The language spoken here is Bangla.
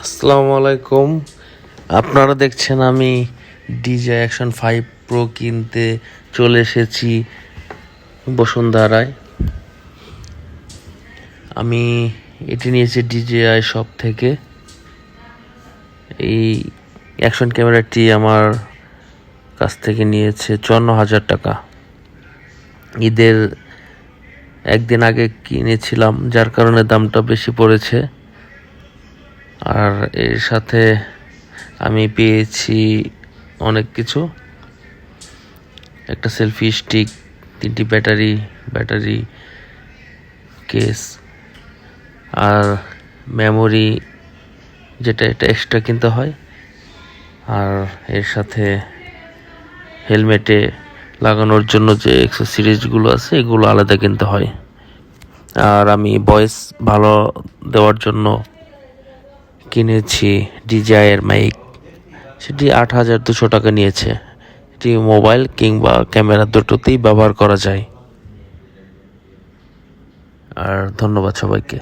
আসসালামু আলাইকুম। আপনারা দেখছেন আমি DJI Action 5 Pro কিনতে চলে এসেছি বসুন্ধরায়। আমি এটি নিয়েছি DJI শপ থেকে। এই অ্যাকশন ক্যামেরাটি আমার কাছ থেকে নিয়েছে 54,000 টাকা। ঈদের একদিন আগে কিনেছিলাম, যার কারণে দামটা বেশি পড়েছে। আর এর সাথে আমি পেয়েছি অনেক কিছু, একটা সেলফি স্টিক, 3টি ব্যাটারি কেস, আর মেমোরি, যেটা এটা এক্সট্রা কিনতে হয়। আর এর সাথে হেলমেটে লাগানোর জন্য যে অ্যাক্সেসরিজগুলো আছে এগুলো আলাদা কিনতে হয়। আর আমি ভয়েস ভালো দেওয়ার জন্য কিনেছি DJI এর মাইক, সেটি 8,200 টাকা নিয়েছে। এটি মোবাইল কিংবা ক্যামেরা দুটোতেই ব্যবহার করা যায়। আর ধন্যবাদ সবাইকে।